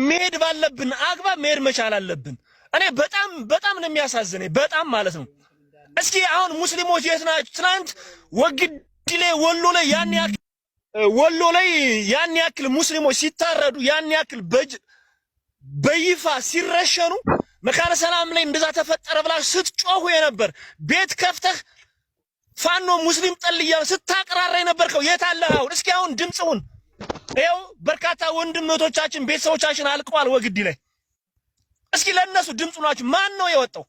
መሄድ ባለብን አግባብ መሄድ መቻል አለብን። እኔ በጣም ነው የሚያሳዝነኝ በጣም ማለት ነው። እስኪ አሁን ሙስሊሞች የት ናችሁ? ትናንት ወግዲ ላይ ወሎ ላይ ያን ያክል ሙስሊሞች ሲታረዱ ያን ያክል በይፋ ሲረሸኑ መካነ ሰላም ላይ እንደዛ ተፈጠረ ብላችሁ ስትጮሁ የነበር ቤት ከፍተህ ፋኖ ሙስሊም ጠልያ ስታቀራራ የነበርከው የት አለ አሁን? እስኪ አሁን ድምጽውን ይኸው በርካታ ወንድሞቻችን ቤተሰቦቻችን አልቀዋል ወግዲ ላይ። እስኪ ለነሱ ድምጽ ናችሁ። ማን ነው የወጣው?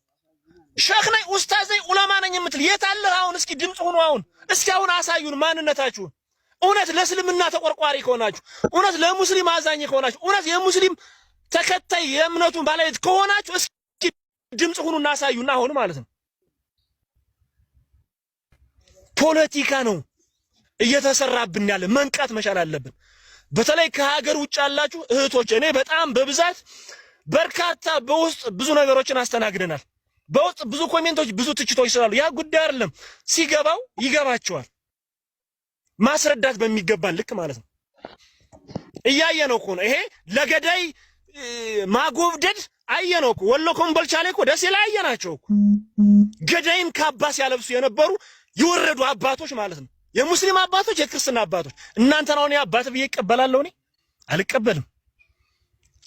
ሼክ ነኝ ኡስታዝ ነኝ ዑለማ ነኝ የምትል የት አለ አሁን? እስኪ ድምጽ ሁኑ አሁን። እስኪ አሁን አሳዩን ማንነታችሁን። እውነት ለእስልምና ተቆርቋሪ ከሆናችሁ፣ እውነት ለሙስሊም አዛኝ ከሆናችሁ፣ እውነት የሙስሊም ተከታይ የእምነቱን ባለቤት ከሆናችሁ እስኪ ድምጽ ሁኑና አሳዩና አሁን ማለት ነው። ፖለቲካ ነው እየተሰራብን ያለ፣ መንቃት መቻል አለብን። በተለይ ከሀገር ውጭ ያላችሁ እህቶች እኔ በጣም በብዛት በርካታ በውስጥ ብዙ ነገሮችን አስተናግደናል። በውስጥ ብዙ ኮሜንቶች ብዙ ትችቶች ስላሉ ያ ጉዳይ አይደለም፣ ሲገባው ይገባቸዋል። ማስረዳት በሚገባን ልክ ማለት ነው። እያየነው እኮ ነው። ይሄ ለገዳይ ማጎብደድ አየነው እኮ ወሎ ኮምቦልቻ ላይ እኮ ደሴ ላይ አየናቸው እኮ ገዳይን ካባ ሲያለብሱ የነበሩ የወረዱ አባቶች ማለት ነው። የሙስሊም አባቶች የክርስትና አባቶች። እናንተ ነው እኔ አባት ብዬ እቀበላለሁ? እኔ አልቀበልም።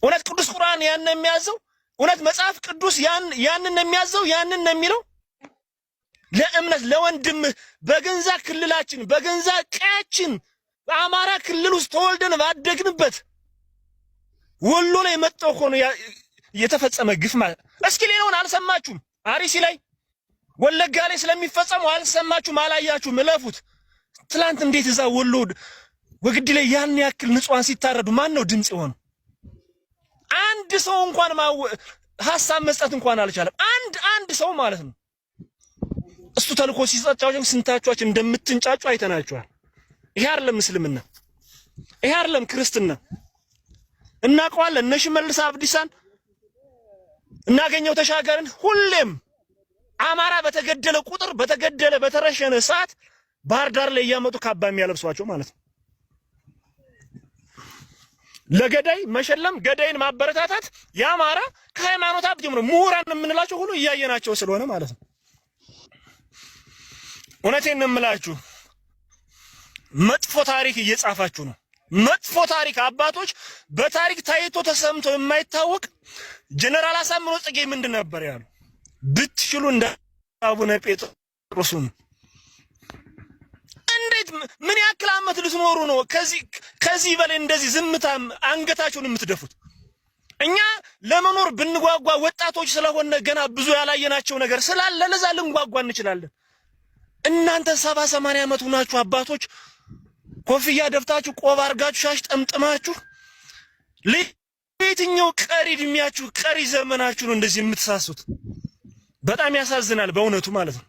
እውነት ቅዱስ ቁርአን ያን የሚያዘው እውነት መጽሐፍ ቅዱስ ያንን የሚያዘው ያንን ነው የሚለው ለእምነት ለወንድምህ በገንዛ ክልላችን በገንዛ ቀያችን በአማራ ክልል ውስጥ ተወልደን ባደግንበት ወሎ ላይ መጣው ሆኖ የተፈጸመ ግፍ ማለት። እስኪ ሌላውን አልሰማችሁም? አሪሲ ላይ ወለጋ ላይ ስለሚፈጸመው አልሰማችሁም? አላያችሁም? እለፉት። ትላንት እንዴት እዛ ወሎ ወግዲ ላይ ያን ያክል ንጹሃን ሲታረዱ ማን ነው ድምጽ የሆነው? አንድ ሰው እንኳን ሐሳብ መስጠት እንኳን አልቻለም። አንድ ሰው ማለት ነው። እሱ ተልኮ ሲጸጫቸው ስንታችኋችን እንደምትንጫጩ አይተናችኋል። ይሄ አይደለም እስልምና፣ ይሄ አይደለም ክርስትና። እናውቀዋለን። እነ ሽመልስ አብዲሳን እናገኘው ተሻገርን ሁሌም አማራ በተገደለ ቁጥር በተረሸነ ሰዓት ባህር ዳር ላይ እያመጡ ካባ የሚያለብሷቸው ማለት ነው። ለገዳይ መሸለም ገዳይን ማበረታታት የአማራ ከሃይማኖት አብት ጀምሮ ምሁራን የምንላቸው ሁሉ እያየናቸው ስለሆነ ማለት ነው። እውነቴን ነው የምላችሁ፣ መጥፎ ታሪክ እየጻፋችሁ ነው። መጥፎ ታሪክ አባቶች በታሪክ ታይቶ ተሰምቶ የማይታወቅ ጀነራል አሳምነው ጽጌ ምንድን ነበር ያሉ? ብትችሉ እንደ አቡነ ጴጥሮስን እንዴት ምን ያክል ዓመት ልትኖሩ ነው ከዚህ በላይ እንደዚህ ዝምታ አንገታችሁን የምትደፉት? እኛ ለመኖር ብንጓጓ ወጣቶች ስለሆነ ገና ብዙ ያላየናቸው ነገር ስላለ ለዛ ልንጓጓ እንችላለን። እናንተ 70-80 ዓመት ሆናችሁ አባቶች ኮፍያ ደፍታችሁ ቆብ አርጋችሁ ሻሽ ጠምጥማችሁ ለየትኛው ቀሪ እድሜያችሁ ቀሪ ዘመናችሁ ነው እንደዚህ የምትሳሱት? በጣም ያሳዝናል በእውነቱ ማለት ነው።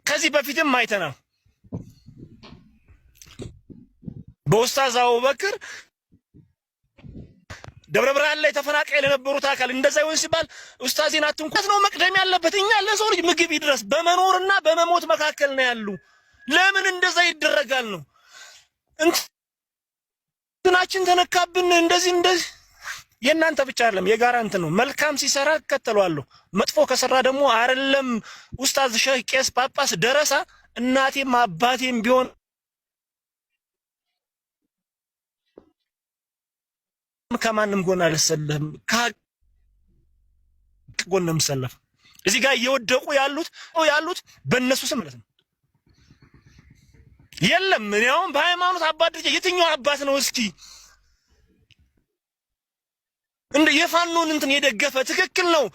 ከዚህ በፊትም አይተናል። በኡስታዝ አቡበክር ደብረ ብርሃን ላይ ተፈናቃይ ለነበሩት አካል እንደዛ ይሆን ሲባል ኡስታዚን አትንኳት ነው መቅደም ያለበት። እኛ ለሰው ልጅ ምግብ ይድረስ በመኖርና በመሞት መካከል ነው ያሉ። ለምን እንደዛ ይደረጋል ነው? እንትናችን ተነካብን እንደዚህ የእናንተ ብቻ አይደለም የጋራ እንትን ነው። መልካም ሲሰራ እከተለዋለሁ፣ መጥፎ ከሰራ ደግሞ አይደለም ኡስታዝ ሼህ ቄስ ጳጳስ ደረሳ እናቴም አባቴም ቢሆን ከማንም ጎን አልሰለህም፣ ከጎን ነው የምሰለፍ። እዚህ ጋር እየወደቁ ያሉት በእነሱ ስም ማለት ነው። የለም እኔ አሁን በሃይማኖት አባት ልጅ የትኛው አባት ነው እስኪ እንደ የፋኖን እንትን የደገፈ? ትክክል ነው፣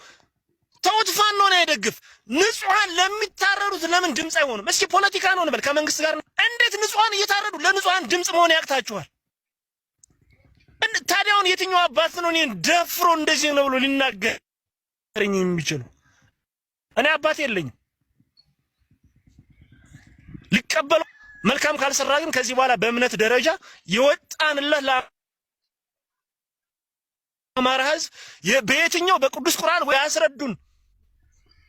ተውት፣ ፋኖ ነው የደግፍ። ንጹሃን ለሚታረዱት ለምን ድምጽ አይሆንም? እስኪ ፖለቲካ ነው እንበል ከመንግስት ጋር እንዴት ንጹሃን እየታረዱ ለንጹሃን ድምጽ መሆን ያቅታችኋል? ታዲያውን የትኛው አባት ነው እኔን ደፍሮ እንደዚህ ነው ብሎ ሊናገረኝ የሚችለው? እኔ አባት የለኝም ሊቀበለው። መልካም ካልሰራ ግን ከዚህ በኋላ በእምነት ደረጃ የወጣንለት ለአማራ ሕዝብ በየትኛው በቅዱስ ቁርአን ወይ አስረዱን።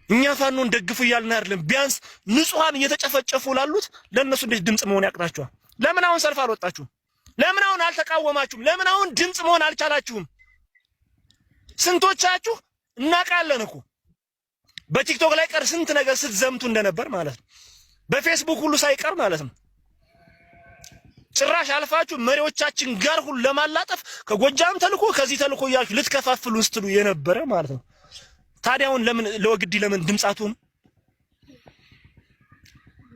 እኛ ፋኖን ደግፉ እያልን አይደለም። ቢያንስ ንጹሃን እየተጨፈጨፉ ላሉት ለነሱ እንዴት ድምጽ መሆን ያቅታችኋል? ለምን አሁን ሰልፍ አልወጣችሁም? ለምን አሁን አልተቃወማችሁም? ለምን አሁን ድምጽ መሆን አልቻላችሁም? ስንቶቻችሁ እናቃለን እኮ በቲክቶክ ላይ ቀር ስንት ነገር ስትዘምቱ እንደነበር ማለት ነው። በፌስቡክ ሁሉ ሳይቀር ማለት ነው። ጭራሽ አልፋችሁ መሪዎቻችን ጋር ሁሉ ለማላጠፍ ከጎጃም ተልኮ ከዚህ ተልኮ እያልኩ ልትከፋፍሉ ስትሉ የነበረ ማለት ነው። ታዲያውን ለምን ለወግዲ ለምን ድምጻቱን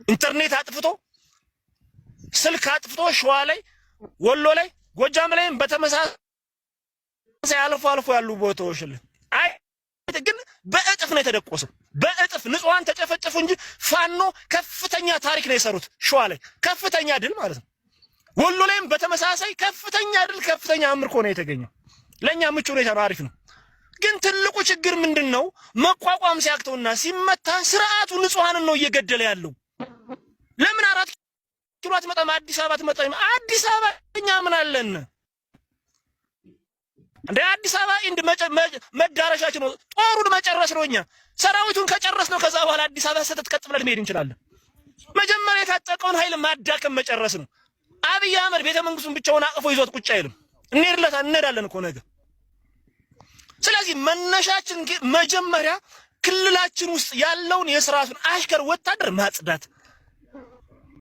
ኢንተርኔት አጥፍቶ ስልክ አጥፍቶ ሸዋ ላይ ወሎ ላይ ጎጃም ላይም በተመሳሳይ አልፎ ያሉ ቦታዎች ላይ አይ ግን በእጥፍ ነው የተደቆሰው። በእጥፍ ንጹሃን ተጨፈጨፉ እንጂ ፋኖ ከፍተኛ ታሪክ ነው የሰሩት። ሸዋ ላይ ከፍተኛ ድል ማለት ነው። ወሎ ላይም በተመሳሳይ ከፍተኛ ድል ከፍተኛ አምርኮ ነው የተገኘው። ለኛ ምቹ ሁኔታ ነው፣ አሪፍ ነው። ግን ትልቁ ችግር ምንድነው? መቋቋም ሲያክተውና ሲመታ ስርዓቱ ንጹሃንን ነው እየገደለ ያለው። ለምን 4 ኪሎ አትመጣም? አዲስ አበባ ትመጣም? አዲስ አበባ እኛ ምን አለን እንደ አዲስ አበባ እንደ መዳረሻችን ነው። ጦሩን መጨረስ ነው። እኛ ሰራዊቱን ከጨረስነው ከዛ በኋላ አዲስ አበባ ሰተት ቀጥ ብለን መሄድ እንችላለን። መጀመሪያ የታጠቀውን ኃይል ማዳከም መጨረስ ነው። አብይ አህመድ ቤተ መንግስቱን ብቻውን አቅፎ ይዞት ቁጭ አይልም። እንሄዳለን እኮ ነገ። ስለዚህ መነሻችን መጀመሪያ ክልላችን ውስጥ ያለውን የስርዓቱን አሽከር ወታደር ማጽዳት